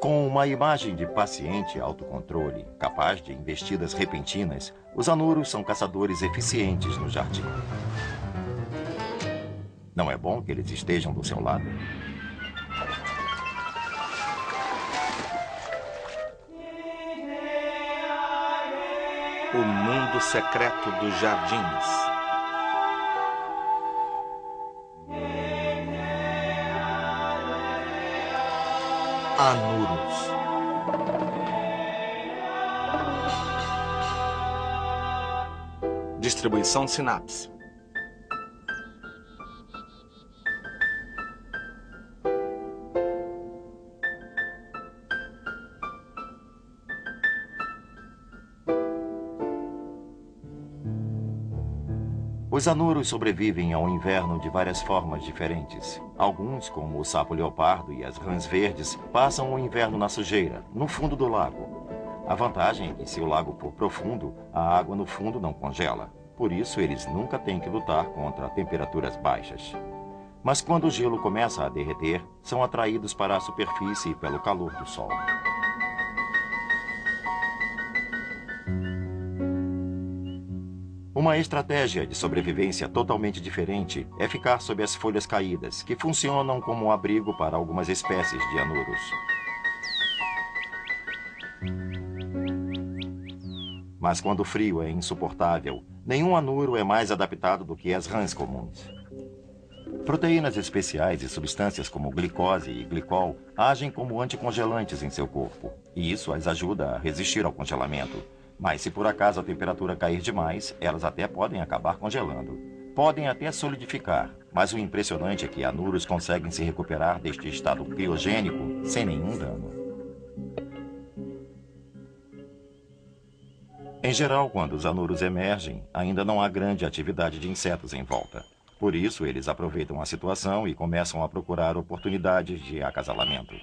Com uma imagem de paciente autocontrole, capaz de investidas repentinas, os anuros são caçadores eficientes no jardim. Não é bom que eles estejam do seu lado? O mundo secreto dos jardins. Anuros. Distribuição Sinapse. Os anuros sobrevivem ao inverno de várias formas diferentes. Alguns, como o sapo-leopardo e as rãs verdes, passam o inverno na sujeira, no fundo do lago. A vantagem é que, se o lago for profundo, a água no fundo não congela. Por isso, eles nunca têm que lutar contra temperaturas baixas. Mas quando o gelo começa a derreter, são atraídos para a superfície pelo calor do sol. Uma estratégia de sobrevivência totalmente diferente é ficar sob as folhas caídas, que funcionam como um abrigo para algumas espécies de anuros. Mas quando o frio é insuportável, nenhum anuro é mais adaptado do que as rãs comuns. Proteínas especiais e substâncias como glicose e glicol agem como anticongelantes em seu corpo, e isso as ajuda a resistir ao congelamento. Mas se por acaso a temperatura cair demais, elas até podem acabar congelando. Podem até solidificar, mas o impressionante é que anuros conseguem se recuperar deste estado criogênico sem nenhum dano. Em geral, quando os anuros emergem, ainda não há grande atividade de insetos em volta. Por isso, eles aproveitam a situação e começam a procurar oportunidades de acasalamento.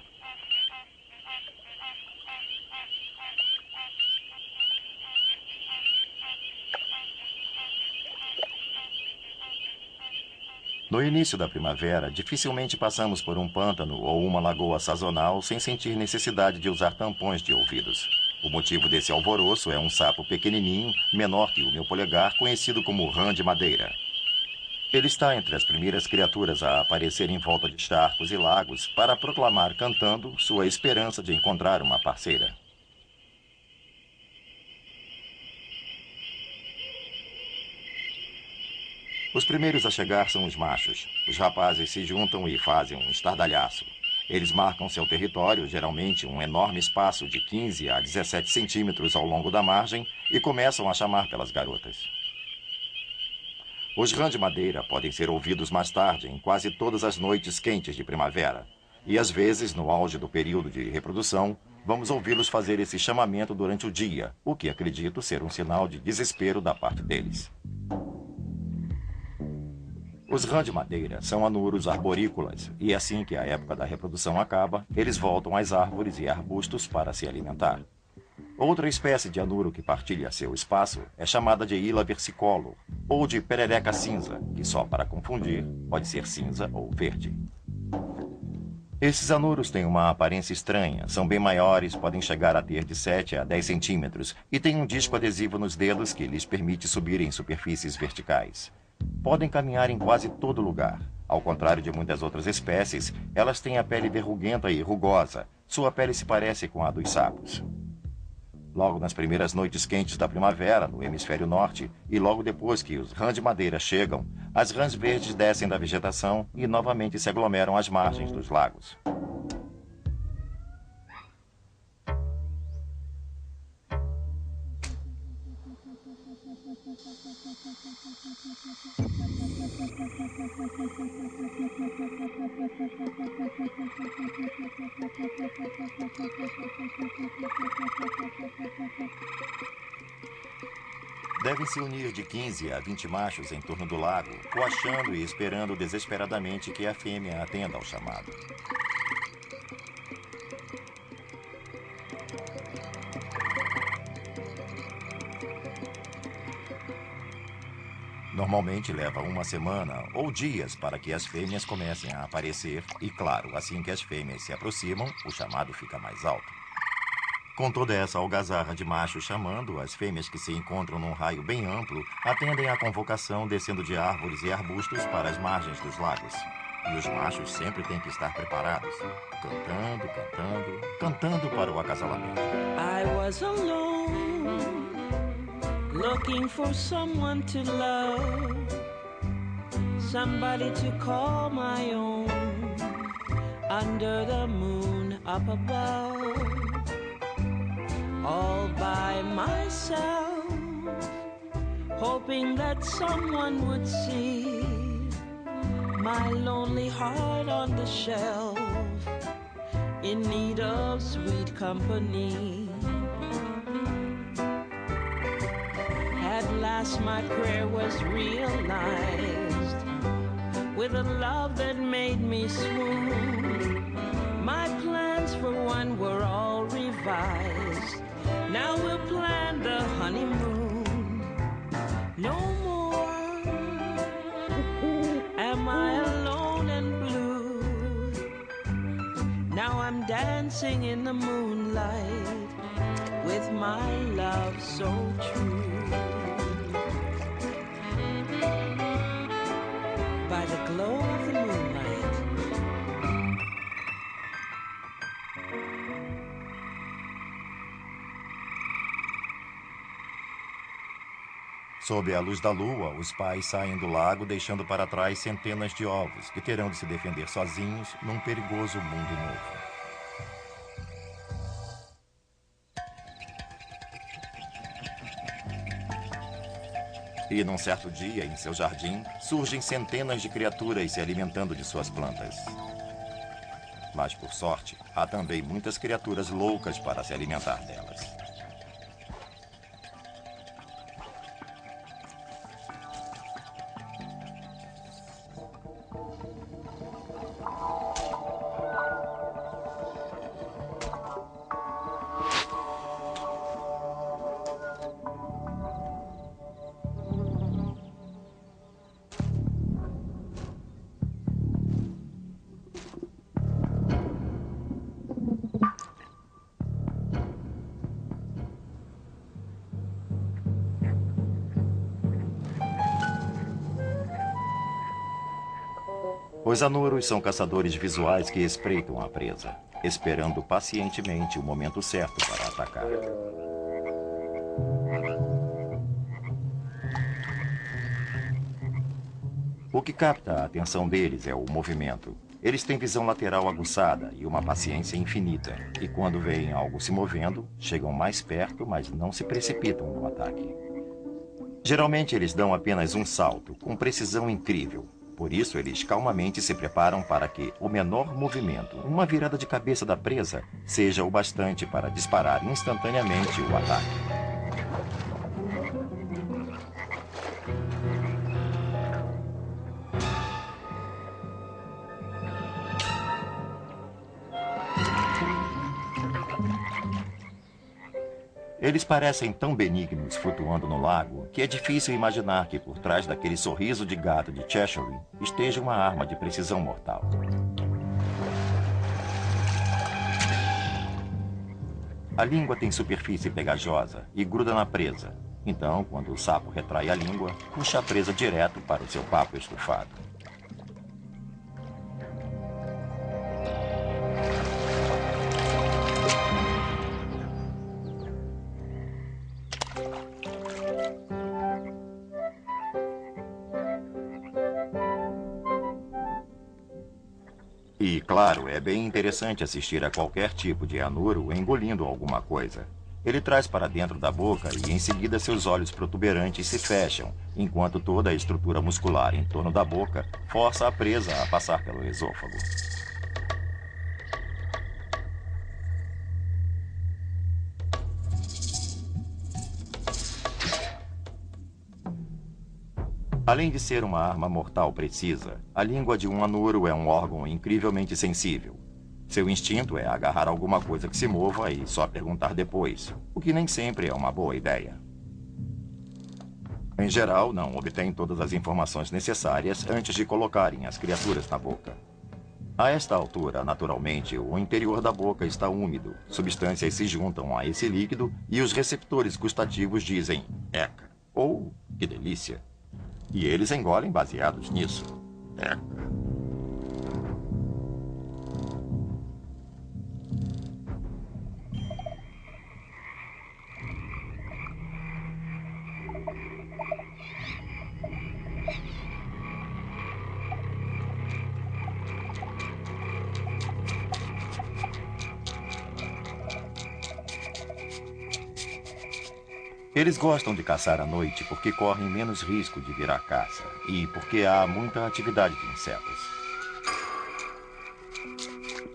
No início da primavera, dificilmente passamos por um pântano ou uma lagoa sazonal sem sentir necessidade de usar tampões de ouvidos. O motivo desse alvoroço é um sapo pequenininho, menor que o meu polegar, conhecido como rã de madeira. Ele está entre as primeiras criaturas a aparecer em volta de charcos e lagos para proclamar cantando sua esperança de encontrar uma parceira. Os primeiros a chegar são os machos. Os rapazes se juntam e fazem um estardalhaço. Eles marcam seu território, geralmente um enorme espaço de 15 a 17 centímetros ao longo da margem, e começam a chamar pelas garotas. Os rãs de madeira podem ser ouvidos mais tarde, em quase todas as noites quentes de primavera. E às vezes, no auge do período de reprodução, vamos ouvi-los fazer esse chamamento durante o dia, o que acredito ser um sinal de desespero da parte deles. Os rãs de madeira são anuros arborícolas, e assim que a época da reprodução acaba, eles voltam às árvores e arbustos para se alimentar. Outra espécie de anuro que partilha seu espaço é chamada de ila versicolor, ou de perereca cinza, que só para confundir pode ser cinza ou verde. Esses anuros têm uma aparência estranha, são bem maiores, podem chegar a ter de 7 a 10 centímetros e têm um disco adesivo nos dedos que lhes permite subir em superfícies verticais. Podem caminhar em quase todo lugar. Ao contrário de muitas outras espécies, elas têm a pele verruguenta e rugosa. Sua pele se parece com a dos sapos. Logo nas primeiras noites quentes da primavera, no hemisfério norte, e logo depois que os rãs de madeira chegam, as rãs verdes descem da vegetação e novamente se aglomeram às margens dos lagos. Devem se unir de 15 a 20 machos em torno do lago, coachando e esperando desesperadamente que a fêmea atenda ao chamado. Normalmente leva uma semana ou dias para que as fêmeas comecem a aparecer e, claro, assim que as fêmeas se aproximam, o chamado fica mais alto. Com toda essa algazarra de machos chamando, as fêmeas que se encontram num raio bem amplo atendem à convocação descendo de árvores e arbustos para as margens dos lagos. E os machos sempre têm que estar preparados, cantando, cantando, cantando para o acasalamento. I was alone, looking for someone to love, somebody to call my own, under the moon up above, all by myself, hoping that someone would see my lonely heart on the shelf, in need of sweet company. At last my prayer was realized, with a love that made me swoon. My plans for one were all revised. Now we'll plan the honeymoon. No more am I alone and blue. Now I'm dancing in the moonlight with my love so true. By the glow of the moonlight, sob a luz da lua, os pais saem do lago deixando para trás centenas de ovos que terão de se defender sozinhos num perigoso mundo novo. E num certo dia, em seu jardim, surgem centenas de criaturas se alimentando de suas plantas. Mas, por sorte, há também muitas criaturas loucas para se alimentar delas. Os anuros são caçadores visuais que espreitam a presa, esperando pacientemente o momento certo para atacar. O que capta a atenção deles é o movimento. Eles têm visão lateral aguçada e uma paciência infinita. E quando veem algo se movendo, chegam mais perto, mas não se precipitam no ataque. Geralmente eles dão apenas um salto, com precisão incrível. Por isso, eles calmamente se preparam para que o menor movimento, uma virada de cabeça da presa, seja o bastante para disparar instantaneamente o ataque. Eles parecem tão benignos flutuando no lago que é difícil imaginar que por trás daquele sorriso de gato de Cheshire esteja uma arma de precisão mortal. A língua tem superfície pegajosa e gruda na presa. Então, quando o sapo retrai a língua, puxa a presa direto para o seu papo estufado. E, claro, é bem interessante assistir a qualquer tipo de anuro engolindo alguma coisa. Ele traz para dentro da boca e, em seguida, seus olhos protuberantes se fecham, enquanto toda a estrutura muscular em torno da boca força a presa a passar pelo esôfago. Além de ser uma arma mortal precisa, a língua de um anuro é um órgão incrivelmente sensível. Seu instinto é agarrar alguma coisa que se mova e só perguntar depois, o que nem sempre é uma boa ideia. Em geral, não obtêm todas as informações necessárias antes de colocarem as criaturas na boca. A esta altura, naturalmente, o interior da boca está úmido, substâncias se juntam a esse líquido e os receptores gustativos dizem "eca" ou "que delícia". E eles engolem baseados nisso. Eca. Eles gostam de caçar à noite porque correm menos risco de virar caça e porque há muita atividade de insetos.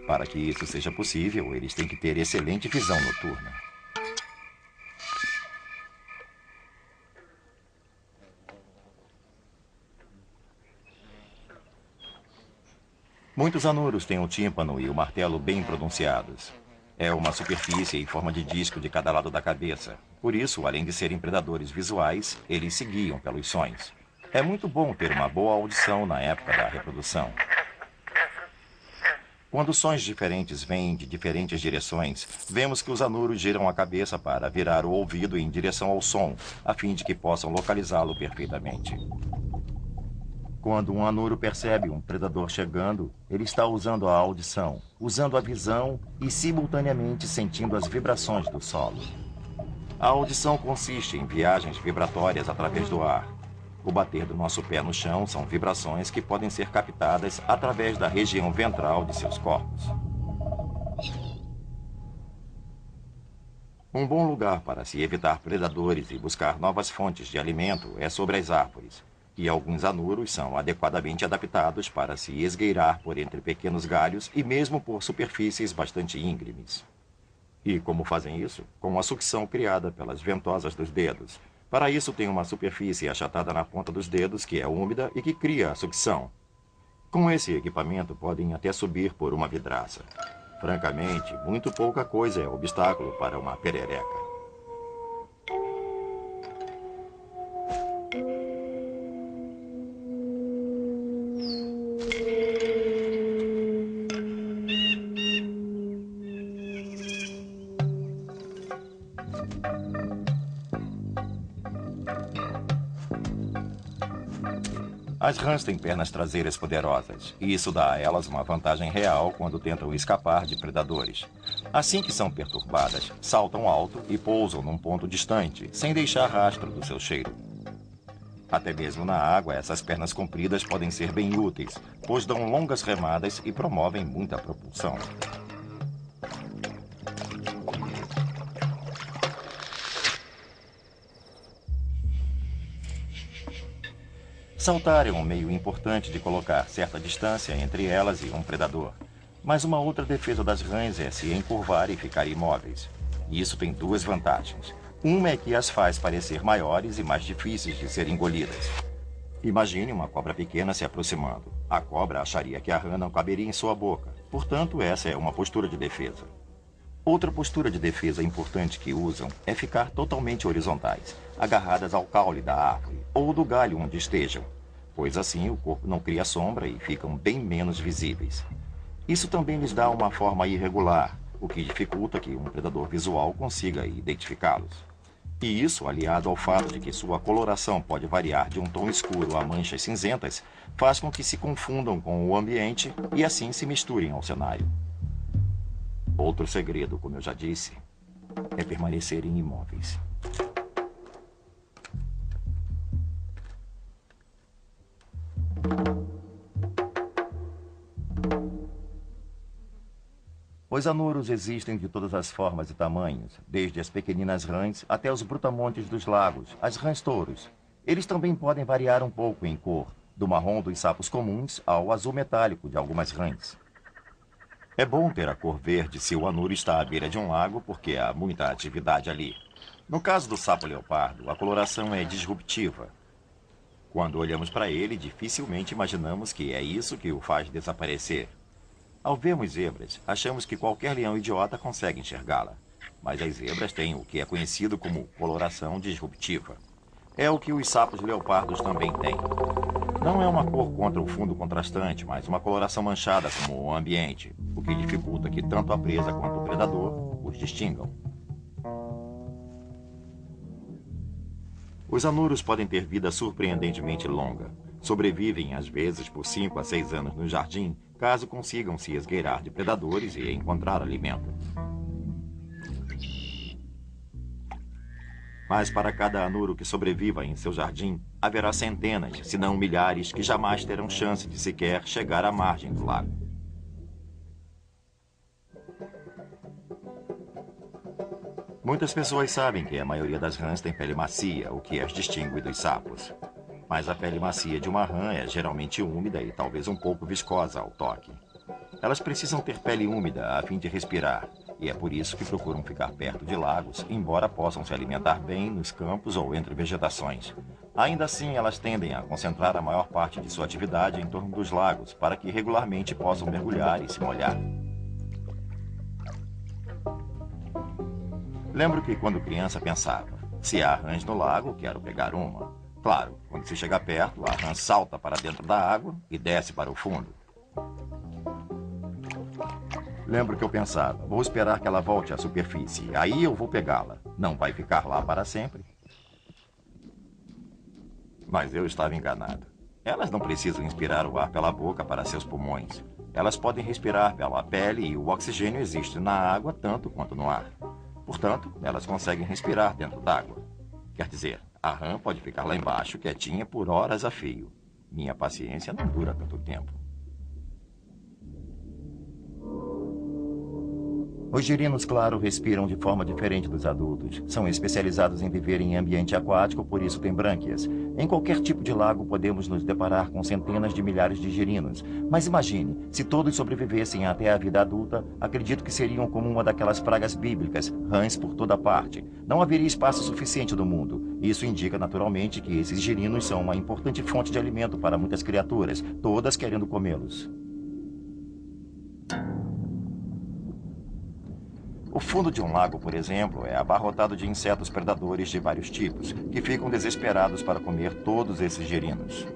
Para que isso seja possível, eles têm que ter excelente visão noturna. Muitos anuros têm o tímpano e o martelo bem pronunciados. É uma superfície em forma de disco de cada lado da cabeça. Por isso, além de serem predadores visuais, eles se guiam pelos sons. É muito bom ter uma boa audição na época da reprodução. Quando sons diferentes vêm de diferentes direções, vemos que os anuros giram a cabeça para virar o ouvido em direção ao som, a fim de que possam localizá-lo perfeitamente. Quando um anuro percebe um predador chegando, ele está usando a audição, usando a visão e simultaneamente sentindo as vibrações do solo. A audição consiste em viagens vibratórias através do ar. O bater do nosso pé no chão são vibrações que podem ser captadas através da região ventral de seus corpos. Um bom lugar para se evitar predadores e buscar novas fontes de alimento é sobre as árvores. E alguns anuros são adequadamente adaptados para se esgueirar por entre pequenos galhos e mesmo por superfícies bastante íngremes. E como fazem isso? Com a sucção criada pelas ventosas dos dedos. Para isso tem uma superfície achatada na ponta dos dedos que é úmida e que cria a sucção. Com esse equipamento podem até subir por uma vidraça. Francamente, muito pouca coisa é obstáculo para uma perereca. As rãs têm pernas traseiras poderosas, e isso dá a elas uma vantagem real quando tentam escapar de predadores. Assim que são perturbadas, saltam alto e pousam num ponto distante, sem deixar rastro do seu cheiro. Até mesmo na água, essas pernas compridas podem ser bem úteis, pois dão longas remadas e promovem muita propulsão. Saltar é um meio importante de colocar certa distância entre elas e um predador. Mas uma outra defesa das rãs é se encurvar e ficar imóveis. E isso tem duas vantagens. Uma é que as faz parecer maiores e mais difíceis de serem engolidas. Imagine uma cobra pequena se aproximando. A cobra acharia que a rã não caberia em sua boca. Portanto, essa é uma postura de defesa. Outra postura de defesa importante que usam é ficar totalmente horizontais, agarradas ao caule da árvore ou do galho onde estejam, pois assim o corpo não cria sombra e ficam bem menos visíveis. Isso também lhes dá uma forma irregular, o que dificulta que um predador visual consiga identificá-los. E isso, aliado ao fato de que sua coloração pode variar de um tom escuro a manchas cinzentas, faz com que se confundam com o ambiente e assim se misturem ao cenário. Outro segredo, como eu já disse, é permanecerem imóveis. Os anuros existem de todas as formas e tamanhos, desde as pequeninas rãs até os brutamontes dos lagos, as rãs-touros. Eles também podem variar um pouco em cor, do marrom dos sapos comuns ao azul metálico de algumas rãs. É bom ter a cor verde se o anuro está à beira de um lago, porque há muita atividade ali. No caso do sapo-leopardo, a coloração é disruptiva. Quando olhamos para ele, dificilmente imaginamos que é isso que o faz desaparecer. Ao vermos zebras, achamos que qualquer leão idiota consegue enxergá-la. Mas as zebras têm o que é conhecido como coloração disruptiva. É o que os sapos leopardos também têm. Não é uma cor contra o fundo contrastante, mas uma coloração manchada como o ambiente, o que dificulta que tanto a presa quanto o predador os distingam. Os anuros podem ter vida surpreendentemente longa. Sobrevivem, às vezes, por 5 a 6 anos no jardim, caso consigam se esgueirar de predadores e encontrar alimento. Mas para cada anuro que sobreviva em seu jardim, haverá centenas, se não milhares, que jamais terão chance de sequer chegar à margem do lago. Muitas pessoas sabem que a maioria das rãs tem pele macia, o que as distingue dos sapos. Mas a pele macia de uma rã é geralmente úmida e talvez um pouco viscosa ao toque. Elas precisam ter pele úmida a fim de respirar, e é por isso que procuram ficar perto de lagos, embora possam se alimentar bem nos campos ou entre vegetações. Ainda assim, elas tendem a concentrar a maior parte de sua atividade em torno dos lagos, para que regularmente possam mergulhar e se molhar. Lembro que quando criança pensava, se há rãs no lago, quero pegar uma. Claro, quando se chega perto, a rã salta para dentro da água e desce para o fundo. Lembro que eu pensava, vou esperar que ela volte à superfície, aí eu vou pegá-la. Não vai ficar lá para sempre. Mas eu estava enganado. Elas não precisam inspirar o ar pela boca para seus pulmões. Elas podem respirar pela pele e o oxigênio existe na água tanto quanto no ar. Portanto, elas conseguem respirar dentro d'água. Quer dizer, a rã pode ficar lá embaixo quietinha por horas a fio. Minha paciência não dura tanto tempo. Os girinos, claro, respiram de forma diferente dos adultos. São especializados em viver em ambiente aquático, por isso têm brânquias. Em qualquer tipo de lago podemos nos deparar com centenas de milhares de girinos. Mas imagine, se todos sobrevivessem até a vida adulta, acredito que seriam como uma daquelas pragas bíblicas, rãs por toda parte. Não haveria espaço suficiente no mundo. Isso indica naturalmente que esses girinos são uma importante fonte de alimento para muitas criaturas, todas querendo comê-los. O fundo de um lago, por exemplo, é abarrotado de insetos predadores de vários tipos, que ficam desesperados para comer todos esses girinos.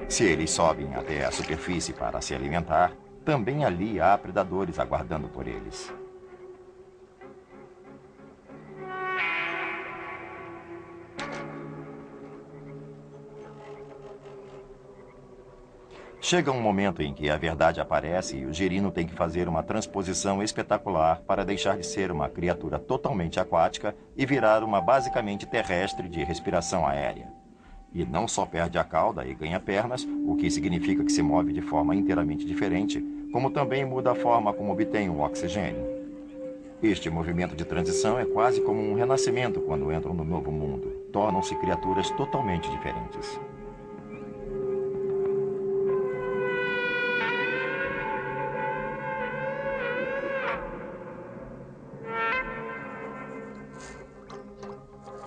Se eles sobem até a superfície para se alimentar, também ali há predadores aguardando por eles. Chega um momento em que a verdade aparece e o girino tem que fazer uma transposição espetacular para deixar de ser uma criatura totalmente aquática e virar uma basicamente terrestre de respiração aérea. E não só perde a cauda e ganha pernas, o que significa que se move de forma inteiramente diferente, como também muda a forma como obtém o oxigênio. Este movimento de transição é quase como um renascimento quando entram no novo mundo. Tornam-se criaturas totalmente diferentes.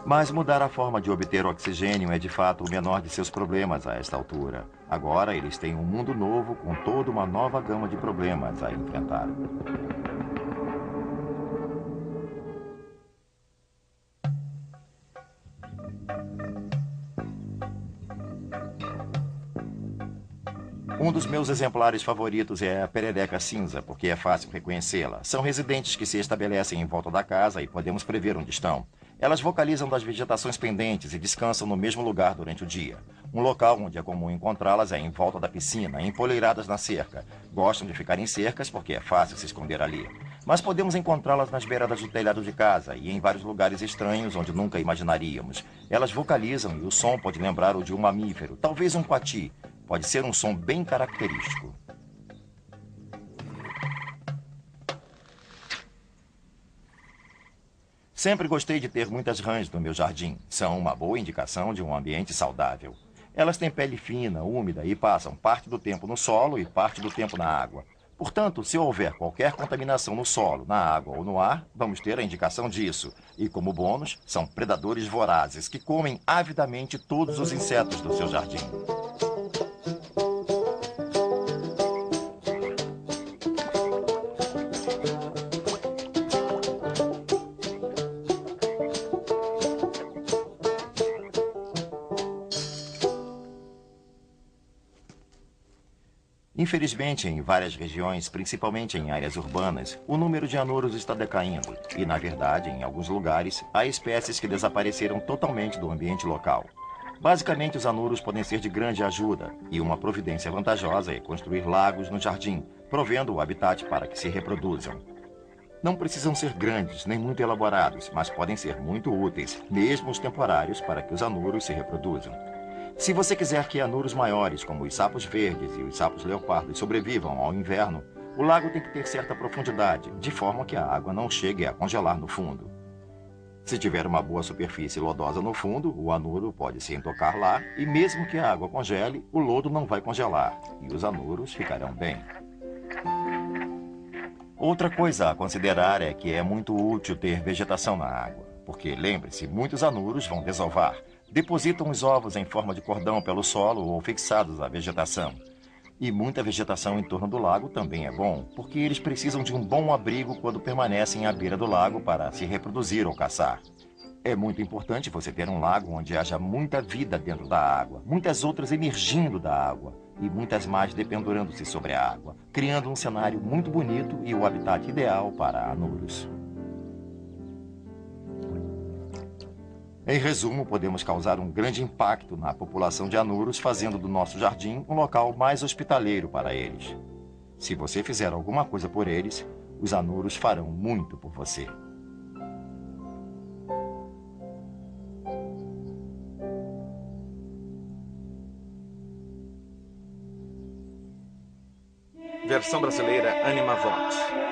Mas mudar a forma de obter oxigênio é de fato o menor de seus problemas a esta altura. Agora eles têm um mundo novo com toda uma nova gama de problemas a enfrentar. Um dos meus exemplares favoritos é a perereca cinza, porque é fácil reconhecê-la. São residentes que se estabelecem em volta da casa e podemos prever onde estão. Elas vocalizam das vegetações pendentes e descansam no mesmo lugar durante o dia. Um local onde é comum encontrá-las é em volta da piscina, empoleiradas na cerca. Gostam de ficar em cercas porque é fácil se esconder ali. Mas podemos encontrá-las nas beiradas do telhado de casa e em vários lugares estranhos onde nunca imaginaríamos. Elas vocalizam e o som pode lembrar o de um mamífero, talvez um coati. Pode ser um som bem característico. Sempre gostei de ter muitas rãs no meu jardim. São uma boa indicação de um ambiente saudável. Elas têm pele fina, úmida e passam parte do tempo no solo e parte do tempo na água. Portanto, se houver qualquer contaminação no solo, na água ou no ar, vamos ter a indicação disso. E como bônus, são predadores vorazes que comem avidamente todos os insetos do seu jardim. Infelizmente, em várias regiões, principalmente em áreas urbanas, o número de anuros está decaindo. E, na verdade, em alguns lugares, há espécies que desapareceram totalmente do ambiente local. Basicamente, os anuros podem ser de grande ajuda, e uma providência vantajosa é construir lagos no jardim, provendo o habitat para que se reproduzam. Não precisam ser grandes nem muito elaborados, mas podem ser muito úteis, mesmo os temporários, para que os anuros se reproduzam. Se você quiser que anuros maiores, como os sapos verdes e os sapos leopardos, sobrevivam ao inverno, o lago tem que ter certa profundidade, de forma que a água não chegue a congelar no fundo. Se tiver uma boa superfície lodosa no fundo, o anuro pode se entocar lá, e mesmo que a água congele, o lodo não vai congelar, e os anuros ficarão bem. Outra coisa a considerar é que é muito útil ter vegetação na água, porque, lembre-se, muitos anuros vão desovar. Depositam os ovos em forma de cordão pelo solo ou fixados à vegetação. E muita vegetação em torno do lago também é bom, porque eles precisam de um bom abrigo quando permanecem à beira do lago para se reproduzir ou caçar. É muito importante você ter um lago onde haja muita vida dentro da água, muitas outras emergindo da água e muitas mais dependurando-se sobre a água, criando um cenário muito bonito e o habitat ideal para anuros. Em resumo, podemos causar um grande impacto na população de anuros, fazendo do nosso jardim um local mais hospitaleiro para eles. Se você fizer alguma coisa por eles, os anuros farão muito por você. Versão brasileira Anima Vox.